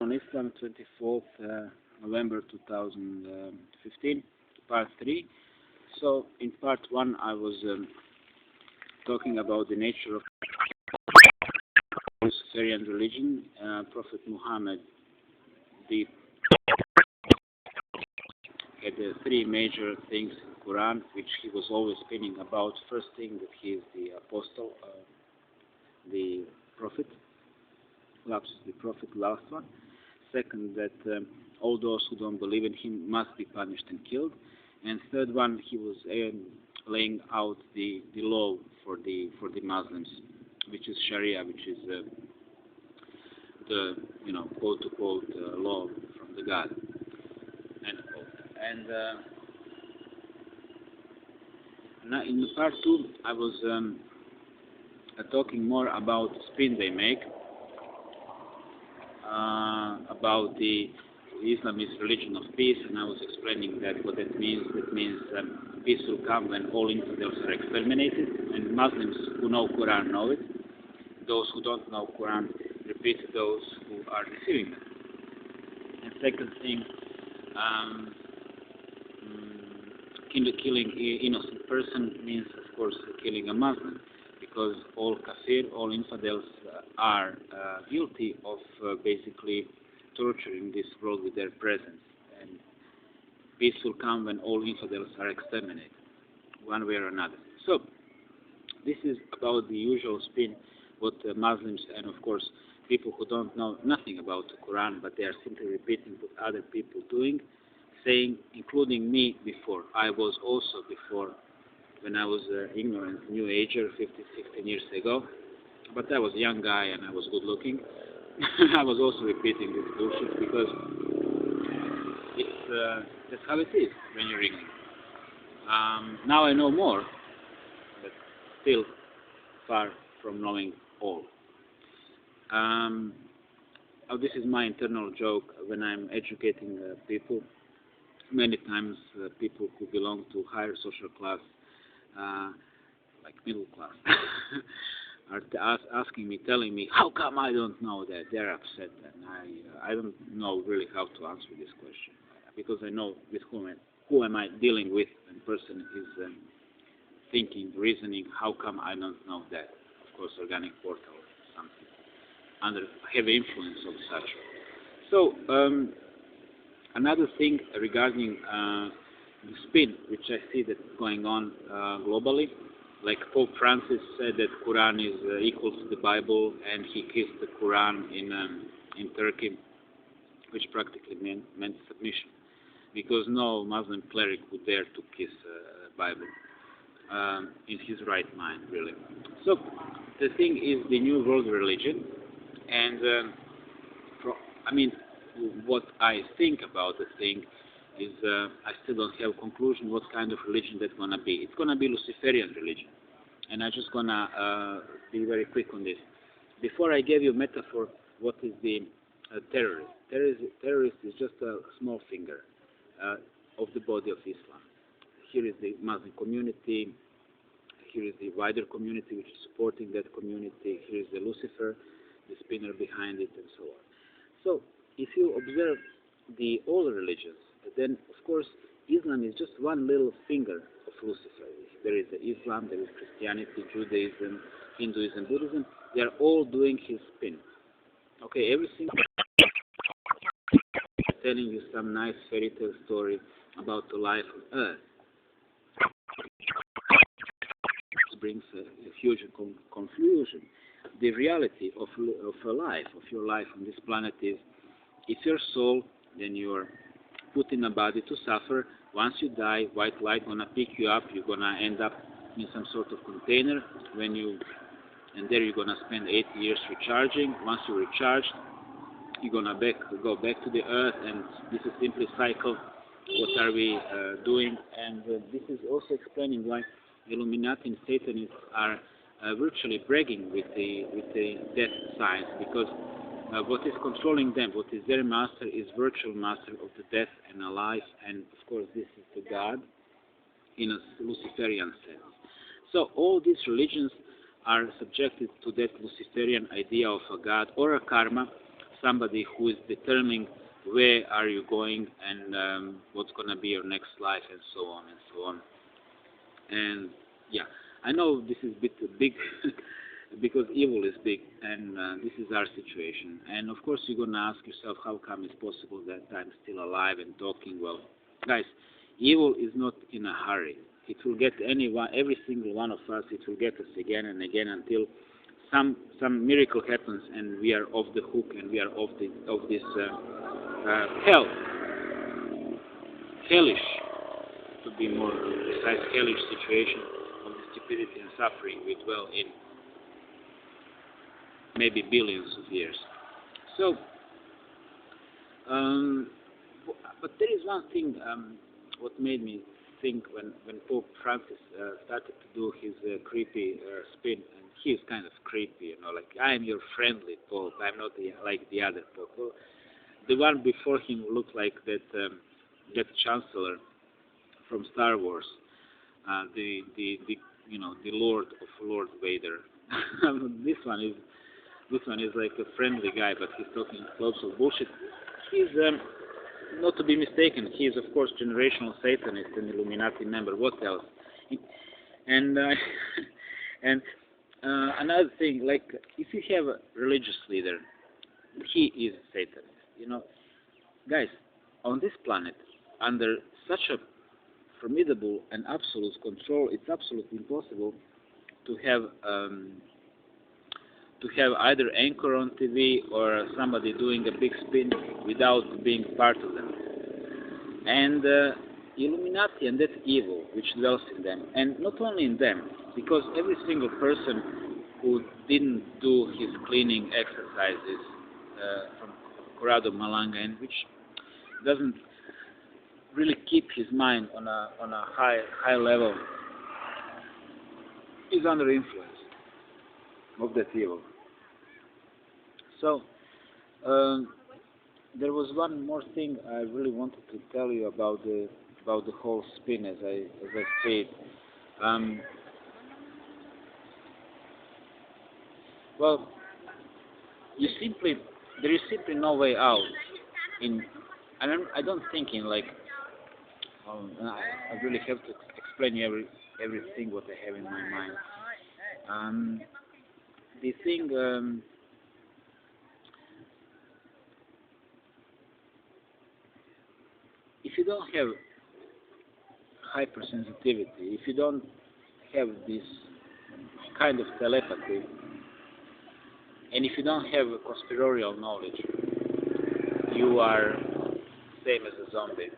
On Islam, 24th November 2015, part 3. So, in part 1, I was talking about the nature of Luciferian religion. Prophet Muhammad the, had three major things in Quran, which he was always spinning about. First thing, that he is the apostle, the prophet. The prophet, last one. Second, that all those who don't believe in him must be punished and killed. And third one, he was laying out the law for the Muslims, which is Sharia, which is the quote to quote law from the God. And now in part 2, I was talking more about the spin they make. About the Islam is religion of peace, and I was explaining that what that means. That means peace will come when all infidels are exterminated, and Muslims who know Quran know it. Those who don't know Quran repeat those who are receiving it. And second thing, killing innocent person means, of course, killing a Muslim, because all kafir, all infidels are guilty of basically torturing this world with their presence. And peace will come when all infidels are exterminated, one way or another. So, this is about the usual spin, what Muslims and, of course, people who don't know nothing about the Quran, but they are simply repeating what other people doing, saying, including me before. I was also before, when I was ignorant new ager 16 years ago, but I was a young guy and I was good looking. I was also repeating this bullshit because that's how it is when you're ignorant. Now I know more, but still far from knowing all. This is my internal joke when I'm educating people. Many times people who belong to higher social class, like middle class, are asking me, telling me, how come I don't know that? They're upset, and I don't know really how to answer this question, because I know with who am I dealing with, and person is thinking, reasoning, how come I don't know that? Of course, organic portal or something, under heavy influence of such. So, another thing regarding the spin, which I see that going on globally, like Pope Francis said that Quran is equal to the Bible, and he kissed the Quran in Turkey, which practically meant submission, because no Muslim cleric would dare to kiss the Bible in his right mind, really. So the thing is the new world religion, and what I think about the thing is I still don't have a conclusion what kind of religion that's going to be. It's going to be Luciferian religion. And I'm just going to be very quick on this. Before I gave you a metaphor, what is the terrorist? Terrorist is just a small finger of the body of Islam. Here is the Muslim community. Here is the wider community which is supporting that community. Here is the Lucifer, the spinner behind it, and so on. So, if you observe all religions, then of course Islam is just one little finger of Lucifer. There is Islam, there is Christianity, Judaism, Hinduism, Buddhism. They are all doing his spin. Okay, everything telling you some nice fairy tale story about the life on earth. It brings a huge confusion. The reality of your life on this planet is, if your soul, then you're put in a body to suffer. Once you die, white light gonna pick you up. You're gonna end up in some sort of container. And there you're gonna spend 8 years recharging. Once you're recharged, you're gonna go back to the earth, and this is simply cycle. What are we doing? And this is also explaining why Illuminati and Satanists are virtually bragging with the death science, because what is controlling them, what is their master, is virtual master of the death and a life, and of course this is the God in a Luciferian sense. So all these religions are subjected to that Luciferian idea of a God or a karma, somebody who is determining where are you going and what's going to be your next life and so on and so on. And yeah, I know this is a bit big because evil is big, and this is our situation. And of course, you're going to ask yourself, how come it's possible that I'm still alive and talking? Well, guys, evil is not in a hurry. It will get every single one of us. It will get us again and again until some miracle happens and we are off the hook and we are off this hellish, to be more precise, hellish situation of the stupidity and suffering we dwell in maybe billions of years. So, but there is one thing what made me think when Pope Francis started to do his creepy spin, and he is kind of creepy, you know, like, I am your friendly Pope, I'm not like the other Pope. Well, the one before him looked like that Chancellor from Star Wars, the Lord of Lord Vader. This one is like a friendly guy, but he's talking lots of bullshit. He's not to be mistaken. He is, of course, generational Satanist and Illuminati member. What else? And and another thing, like, if you have a religious leader, he is a Satanist. You know, guys, on this planet, under such a formidable and absolute control, it's absolutely impossible to have either anchor on TV or somebody doing a big spin without being part of them. And Illuminati and that evil which dwells in them, and not only in them, because every single person who didn't do his cleaning exercises from Corrado Malanga, and which doesn't really keep his mind on a high level, is under influence of that evil. So there was one more thing I really wanted to tell you about the whole spin as I said. Well, there is simply no way out. I don't think in like I really have to explain you everything what I have in my mind. The thing. If you don't have hypersensitivity, if you don't have this kind of telepathy, and if you don't have a conspiratorial knowledge, you are same as a zombie.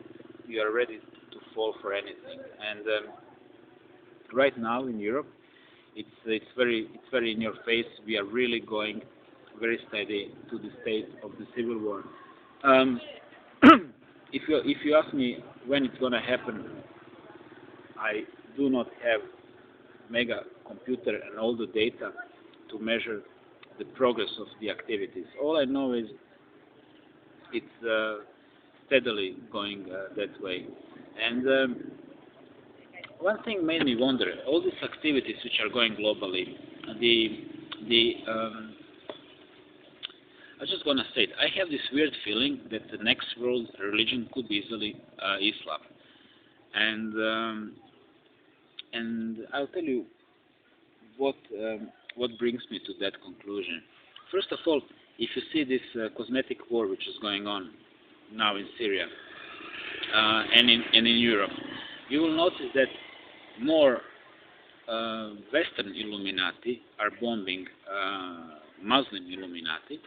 You are ready to fall for anything. And right now in Europe, it's very in your face. We are really going very steady to the state of the civil war. If you ask me when it's going to happen, I do not have mega computer and all the data to measure the progress of the activities. All I know is it's steadily going that way. And one thing made me wonder: all these activities which are going globally, I'm just gonna say it. I have this weird feeling that the next world religion could be easily Islam, and I'll tell you what brings me to that conclusion. First of all, if you see this cosmetic war which is going on now in Syria and in Europe, you will notice that more Western Illuminati are bombing Muslim Illuminati.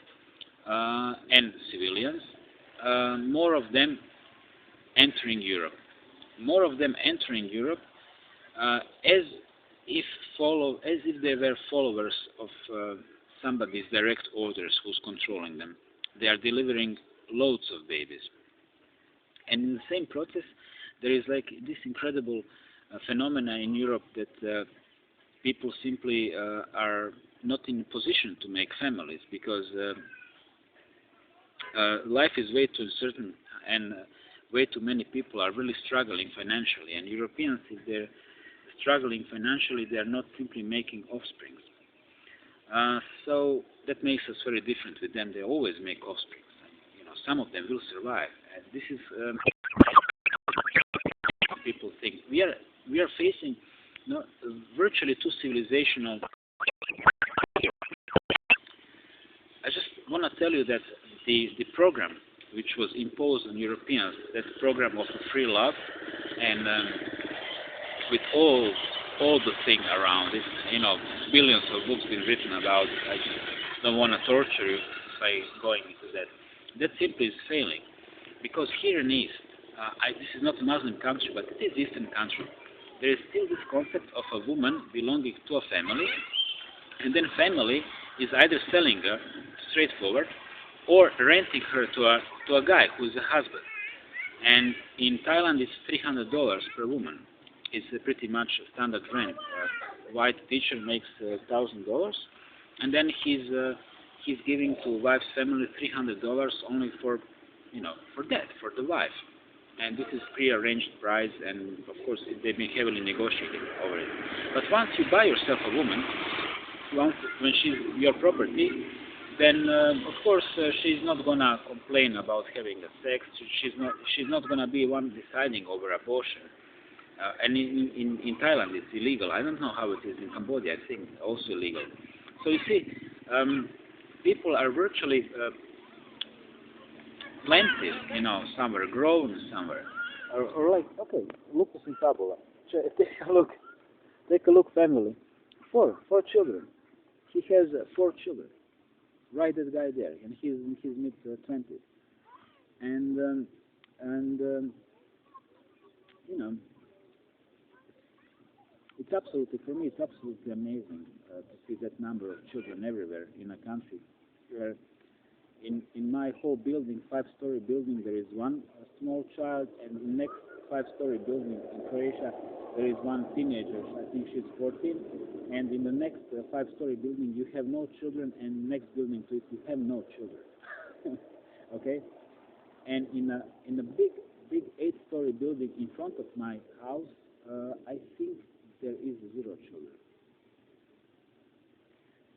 And civilians, more of them entering Europe. More of them entering Europe as if they were followers of somebody's direct orders who's controlling them. They are delivering loads of babies. And in the same process, there is like this incredible phenomena in Europe that people simply are not in a position to make families because life is way too uncertain, and way too many people are really struggling financially. And Europeans, if they're struggling financially, they are not simply making offsprings. So that makes us very different with them. They always make offspring. Some of them will survive. And this is people think we are facing virtually two civilizational. I just want to tell you that the program which was imposed on Europeans, that program of free love, and with all the thing around it, billions of books been written about. I just don't want to torture you by going into that. That simply is failing, because here in East, this is not a Muslim country, but it is Eastern country. There is still this concept of a woman belonging to a family, and then family is either selling her straightforward or renting her to a guy who is a husband. And in Thailand, it's $300 per woman. It's pretty much a standard rent. A white teacher makes $1,000, and then he's giving to wife's family $300 only for that, for the wife. And this is pre-arranged price, and of course they've been heavily negotiating over it. But once you buy yourself a woman, when she's your property, then of course she's not gonna complain about having a sex. She's not gonna be one deciding over abortion. And in Thailand it's illegal. I don't know how it is in Cambodia. I think it's also illegal. So you see, people are virtually planted, somewhere, grown somewhere, or like, okay, look at Tabula. Take a look, family, four children. He has 4 children. Right, that guy there, and he's in his mid-20s, and it's absolutely, for me, it's absolutely amazing to see that number of children everywhere in a country where in my whole building, 5-story building, there is one small child, and the next 5-story building in Croatia, there is one teenager. I think she's 14, and in the next 5-story building, you have no children, and next building to it, you have no children. Okay, and in a big 8-story building in front of my house, I think there is 0 children.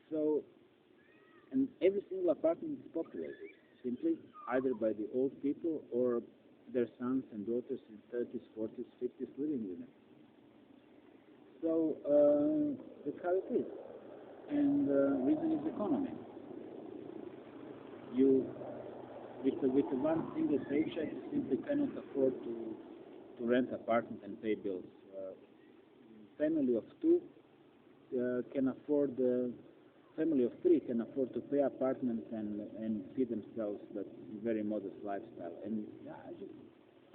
So, and every single apartment is populated, simply either by the old people or their sons and daughters in 30s, 40s, 50s living with them. So that's how it is. And the reason is economy. With one single paycheck, you simply cannot afford to rent apartment and pay bills. Family of 2 can afford. Family of 3 can afford to pay apartments and feed themselves, but very modest lifestyle. And I just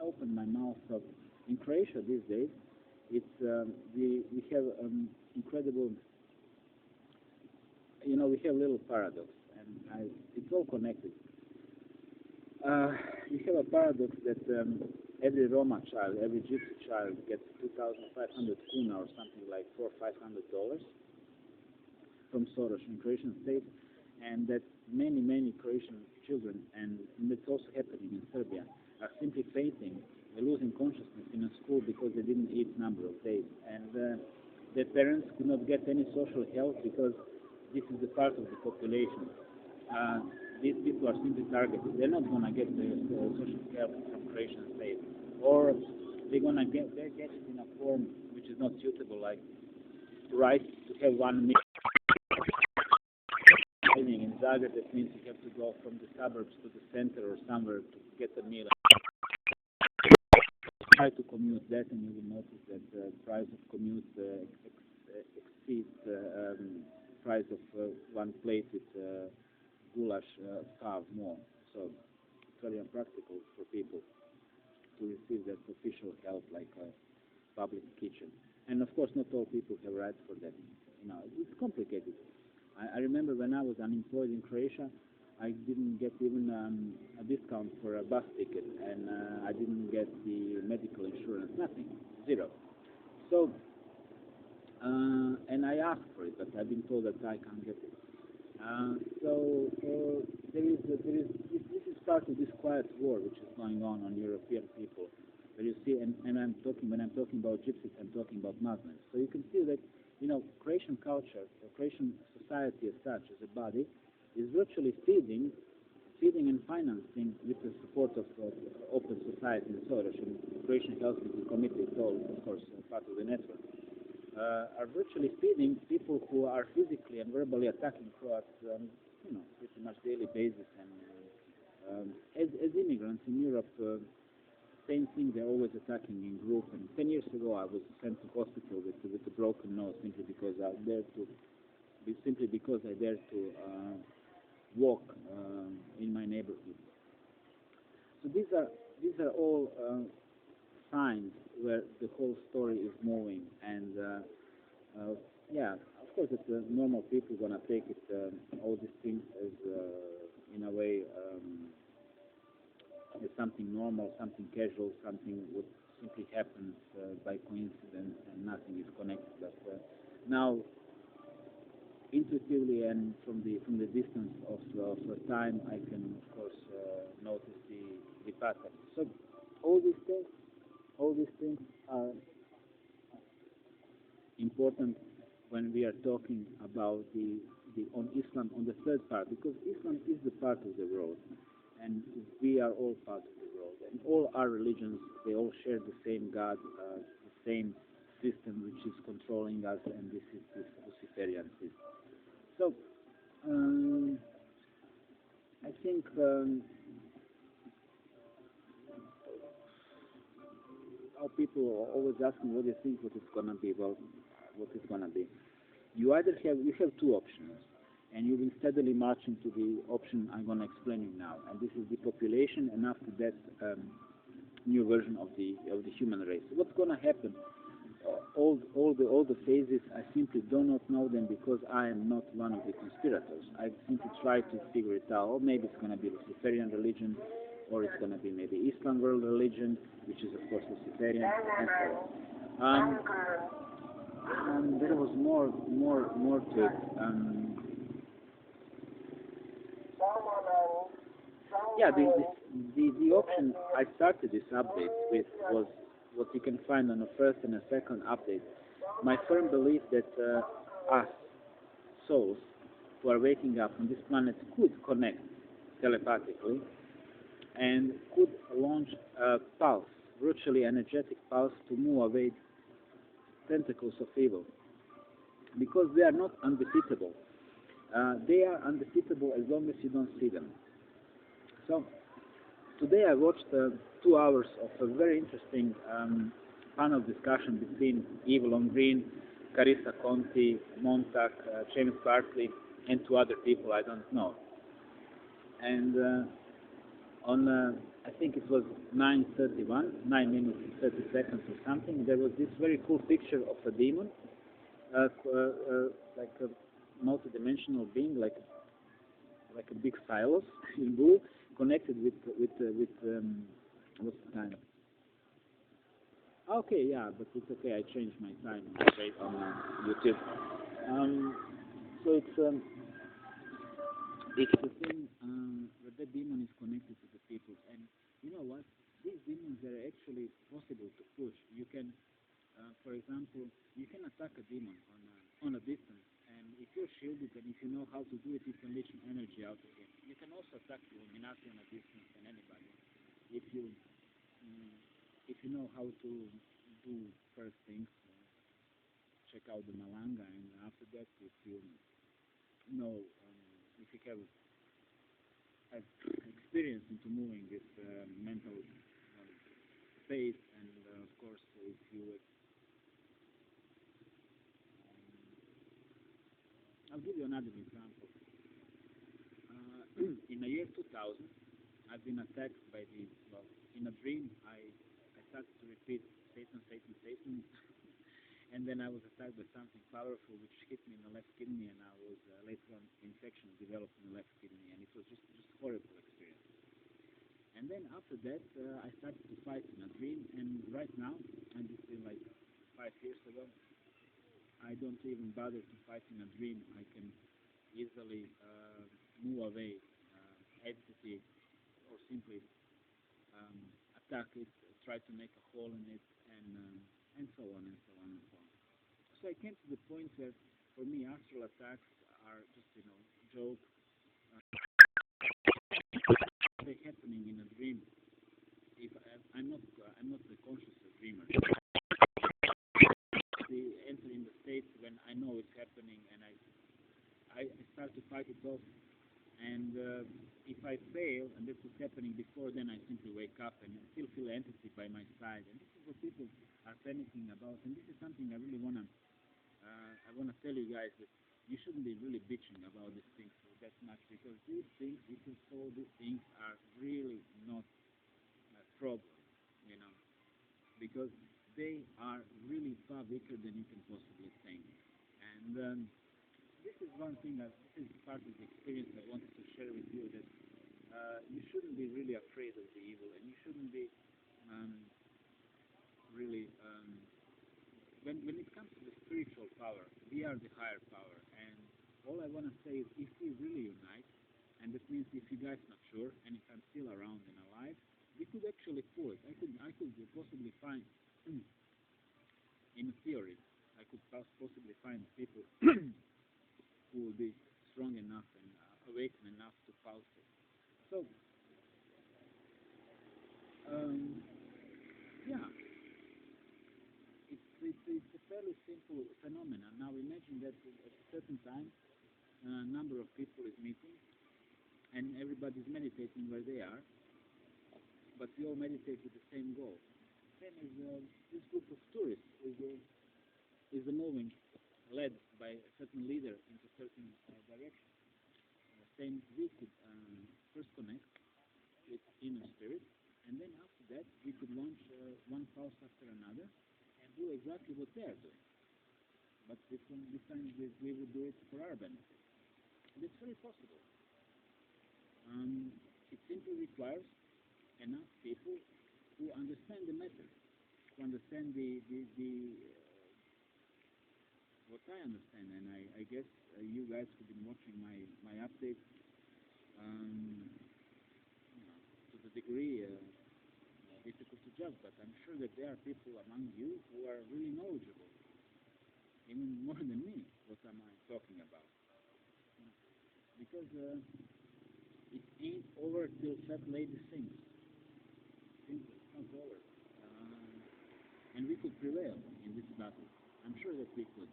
opened my mouth. So in Croatia these days, it's we have incredible. We have a little paradox, and it's all connected. We have a paradox that every Roma child, every Gypsy child gets 2,500 Kruno or something like $400 or $500 from Soros in Croatian state, and that many Croatian children, and it's also happening in Serbia, are simply fainting, losing consciousness in a school because they didn't eat a number of days, and their parents could not get any social help because this is a part of the population. These people are simply targeted. They're not going to get the social help from Croatian state, or they're going to get it in a form which is not suitable, like right to have 1 meal. In Zagreb, that means you have to go from the suburbs to the center or somewhere to get a meal. Try to commute that, and you will notice that the price of commute exceeds price of one plate with goulash far more. So it's very impractical for people to receive that official help like a public kitchen. And of course, not all people have rights for that. It's complicated. I remember when I was unemployed in Croatia, I didn't get even a discount for a bus ticket, and I didn't get the medical insurance, nothing, 0. So, and I asked for it, but I've been told that I can't get it. So this is part of this quiet war which is going on European people. Where you see, and when I'm talking about gypsies, I'm talking about Muslims. So you can see that Croatian culture, the Croatian society as such, as a body, is virtually feeding and financing with the support of Open Society and Soros and Croatian Helsinki Committee, it's all, of course, part of the network, are virtually feeding people who are physically and verbally attacking Croats, pretty much daily basis. And as immigrants in Europe, same thing, they're always attacking in group. And 10 years ago, I was sent to hospital with a broken nose simply because I dared to walk in my neighborhood. So these are all signs where the whole story is moving. And yeah, of course, it's normal people gonna take it all these things as in a way. As something normal, something casual, something what simply happens by coincidence and nothing is connected. But now, intuitively and from the distance of time, I can of course notice the pattern. So all these things are important when we are talking about the on Islam on the third part, because Islam is the part of the world. And we are all part of the world. And all our religions, they all share the same God, the same system which is controlling us, and this is this Luciferian system. So, I think how people are always asking what do you think what it's going to be. Well, what it's going to be. You have two options, and you will steadily march into the option I'm going to explain you now. And this is the population, and after that, new version of the human race. What's going to happen? All the phases, I simply do not know them because I am not one of the conspirators. I simply try to figure it out. Or maybe it's going to be Luciferian religion, or it's going to be maybe Islam world religion, which is of course Luciferian, and so on. There was more to it. Yeah, the option I started this update with was what you can find on the first and the second update. My firm belief that us, souls, who are waking up on this planet could connect telepathically and could launch a pulse, virtually energetic pulse, to move away tentacles of evil. Because they are not undefeatable. They are undefeatable as long as you don't see them. So, today I watched 2 hours of a very interesting panel discussion between Evil on Green, Carissa Conti, Montag, James Barkley, and 2 other people I don't know. And on, I think it was 9:31, 9 minutes and 30 seconds or something, there was this very cool picture of a demon, like a multidimensional being, like a big silos in blue, connected with what's the time? Okay, yeah, but it's okay. I changed my time on YouTube. So it's the thing where the demon is connected to the people, and you know what? These demons are actually possible to push. You can, for example, you can attack a demon on a distance. And if you're shielded and if you know how to do it, you can leech energy out of him. You can also attack the Illuminati on a distance and anybody. If you know how to do first things, check out the Malanga, and after that, if you know, if you have experience into moving this mental space, and of course, if you I'll give you another example. In the year 2000, I've been attacked by in a dream, I started to repeat Satan, Satan, Satan, and then I was attacked by something powerful which hit me in the left kidney, and I was later on infection developed in the left kidney, and it was just horrible experience. And then after that, I started to fight in a dream, and right now, and it's been like 5 years ago, I don't even bother to fight in a dream. I can easily move away entity or simply attack it, try to make a hole in it, and so on and so on and so on. So so I came to the point where, for me, astral attacks are just, joke. They're happening in a dream. If I'm not the conscious dreamer. They enter in the state when I know it's happening, and I start to fight it off. And if I fail, and this was happening before, then I simply wake up and still feel entity by my side. And this is what people are panicking about. And this is something I really wanna tell you guys that you shouldn't be really bitching about these things that much, because these things, if you solve these things, are really not a problem, you know, because they are really far bigger than you can possibly think. And this is one thing, this is part of the experience I wanted to share with you, that you shouldn't be really afraid of the evil, and you shouldn't be really, when it comes to the spiritual power, we are the higher power, and all I want to say is, if we really unite, and that means if you guys not sure, and if I'm still around and alive, we could actually pull it. I could possibly find, in theory, I could possibly find people who will be strong enough and awakened enough to pulse it. So, yeah, it's a fairly simple phenomenon. Now imagine that at a certain time, a number of people is meeting, and everybody's meditating where they are, but we all meditate with the same goal. Same as this group of tourists is moving, led by a certain leader into certain direction. Same, we could first connect with inner spirit, and then after that we could launch one pulse after another and do exactly what they are doing. But this time we would do it for our benefit. And it's very possible. It simply requires enough people who understand the matter, who understand what I understand, and I guess you guys who've been watching my updates, to the degree difficult to judge, but I'm sure that there are people among you who are really knowledgeable, even more than me. What am I talking about? Because it ain't over till that lady sings. It's not over. And we could prevail in this battle. I'm sure that we could.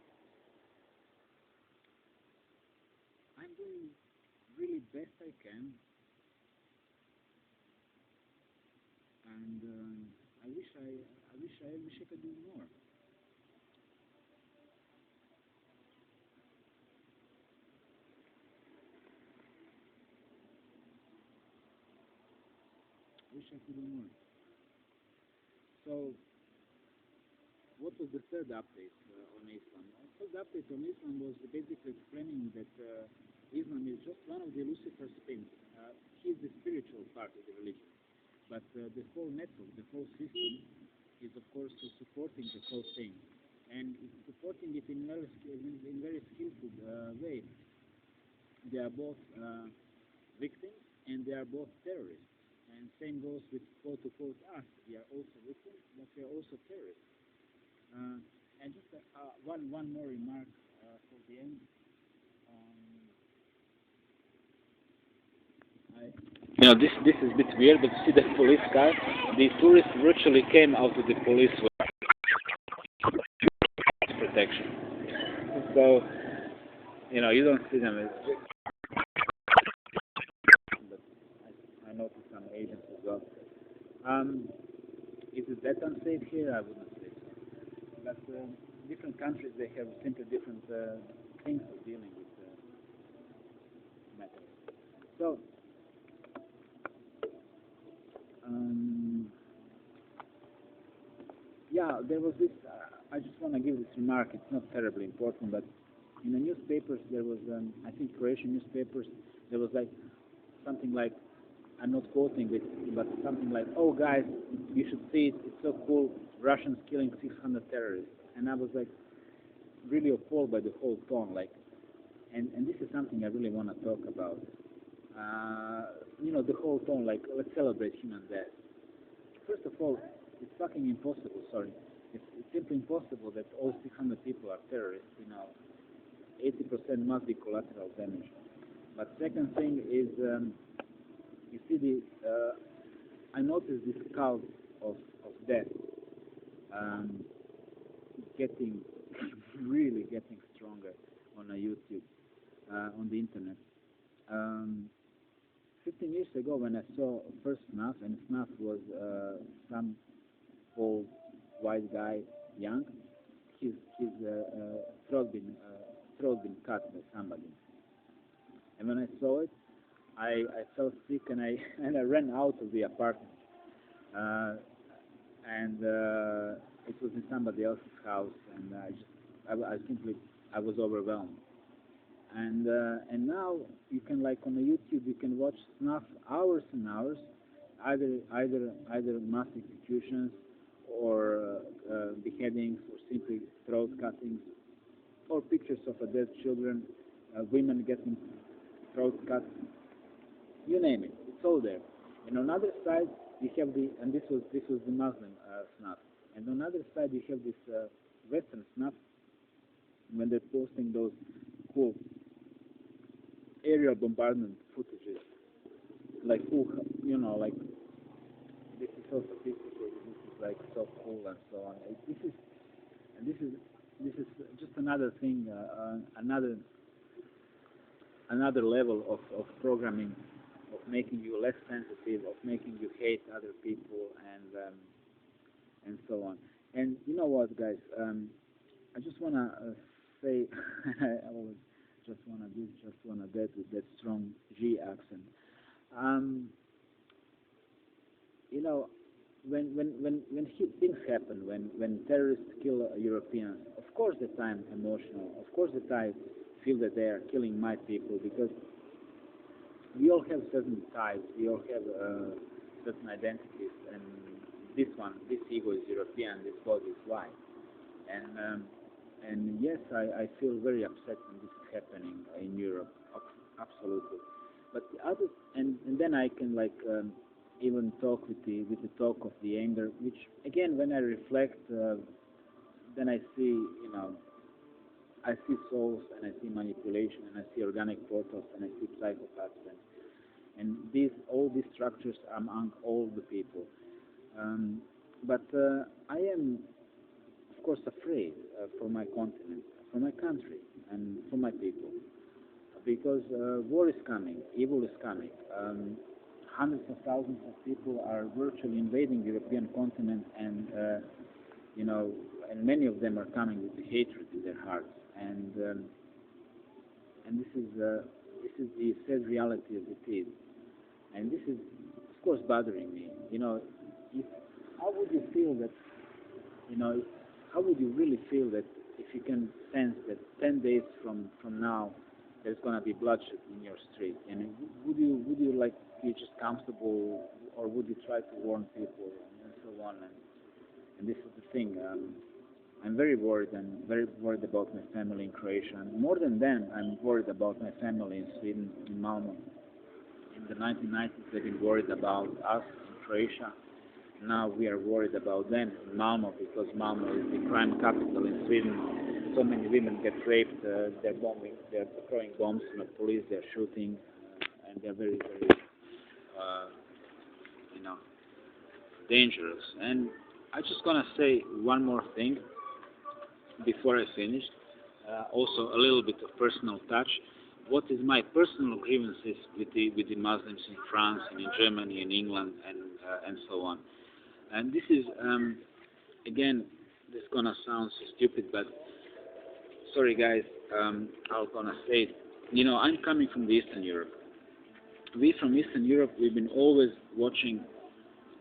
I'm doing really best I can, and I wish I could do more. I wish I could do more. So, what was the third update on Islam? The third update on Islam was basically explaining that Islam is just one of the Lucifer spins. He's the spiritual part of the religion. But the whole network, the whole system, is of course supporting the whole thing. And it's supporting it in very skillful way. They are both victims and they are both terrorists. And same goes with quote-unquote us. We are also victims, but we are also terrorists. And just one more remark for the end. This is a bit weird, but see the police car? The tourists virtually came out of the police protection. So, you don't see them. But I noticed some agents as well. Is it that unsafe here? I wouldn't say so. But different countries, they have simply different things for dealing with matters. So, yeah, there was this, I just want to give this remark, it's not terribly important, but in the newspapers there was, I think Croatian newspapers, there was something like, I'm not quoting it, but something like, oh guys, you should see it, it's so cool, Russians killing 600 terrorists. And I was really appalled by the whole tone, and this is something I really want to talk about. The whole tone, let's celebrate human death. First of all, it's fucking impossible, sorry. It's simply impossible that all 600 people are terrorists. 80% must be collateral damage. But second thing is, you see I noticed this cult of death getting really getting stronger on YouTube, on the internet. Um, 15 years ago, when I saw first Snuff, and Snuff was some old white guy, young, his throat been cut by somebody. And when I saw it, I felt sick, and I and I ran out of the apartment. Uh, and it was in somebody else's house, and I simply I was overwhelmed. And now you can, like, on the YouTube, you can watch snuff hours and hours, either mass executions or beheadings or simply throat cuttings or pictures of dead children, women getting throat cut, you name it, it's all there. And on the other side you have and this was the Muslim snuff, and on the other side you have this Western snuff when they're posting those cool aerial bombardment footages, like like this is so sophisticated, this is like so cool and so on. This is just another thing, another level of programming, of making you less sensitive, of making you hate other people, and so on. And you know what, guys? I just wanna say, I always just wanna get with that strong G accent. Um, you know, when things happen, when terrorists kill Europeans, of course that I'm emotional. Of course that I feel that they are killing my people, because we all have certain types, we all have certain identities, and this ego is European, this body is white, and yes, I feel very upset when this is happening in Europe, absolutely. But the other, and then I can, like, even talk with the talk of the anger, which again, when I reflect, then I see, I see souls, and I see manipulation, and I see organic portals, and I see psychopaths, and all these structures are among all the people. But I am, of course, afraid for my continent, for my country, and for my people, because war is coming, evil is coming. Hundreds of thousands of people are virtually invading the European continent, and many of them are coming with the hatred in their hearts, and this is the sad reality as it is, and this is, of course, bothering me. If, how would you feel that? How would you really feel that if you can sense that 10 days from now there's going to be bloodshed in your street? And would you like be just comfortable, or would you try to warn people and so on? And this is the thing. I'm very worried. I'm very worried about my family in Croatia. And more than them, I'm worried about my family in Sweden, in Malmo. In the 1990s, they've been worried about us in Croatia. Now we are worried about them in Malmo, because Malmo is the crime capital in Sweden. So many women get raped. They're bombing. They're throwing bombs on the police. They're shooting, and they're very, very, dangerous. And I just gonna say one more thing before I finish. Also, a little bit of personal touch. What is my personal grievances with the Muslims in France and in Germany and England and so on. And this is, again, this is gonna sound so stupid, but sorry guys, I'm gonna say it. I'm coming from the Eastern Europe. We from Eastern Europe, we've been always watching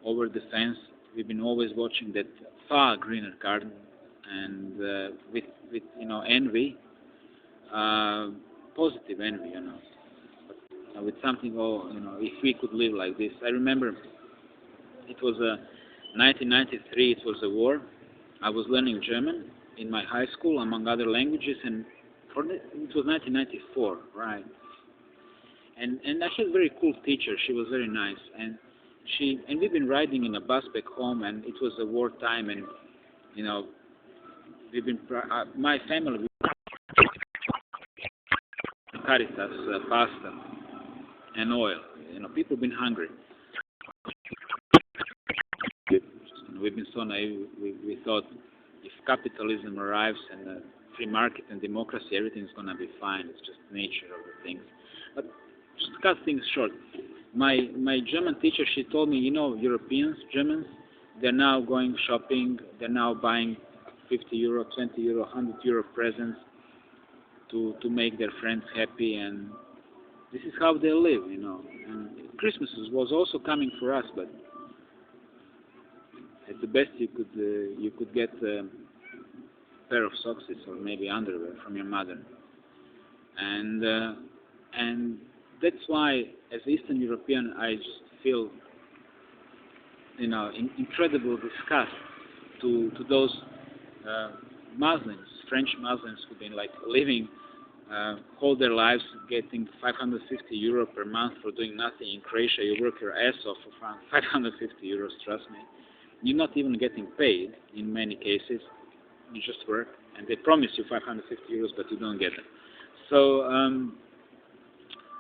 over the fence. We've been always watching that far greener garden, and with envy, positive envy, with something. If we could live like this. I remember it was 1993. It was a war. I was learning German in my high school, among other languages, and it was 1994, right? And I had a very cool teacher. She was very nice, and we've been riding in a bus back home, and it was a war time, and You know, my family, we Caritas, pasta and oil. You know, people have been hungry. We've been so naive. We thought if capitalism arrives and free market and democracy, everything's going to be fine. It's just nature of the things. But just to cut things short, my German teacher, she told me, you know, Europeans, Germans, they're now going shopping. They're now buying 50 euro, 20 euro, 100 euro presents to make their friends happy, and this is how they live, you know. And Christmas was also coming for us, but at the best you could get a pair of socks or maybe underwear from your mother, and that's why as Eastern European I just feel, you know, incredible disgust to those Muslims, French Muslims who've been like living whole their lives getting 550 euro per month for doing nothing. In Croatia, you work your ass off for 550 euros, trust me. You're not even getting paid in many cases. You just work, and they promise you 550 euros, but you don't get it. So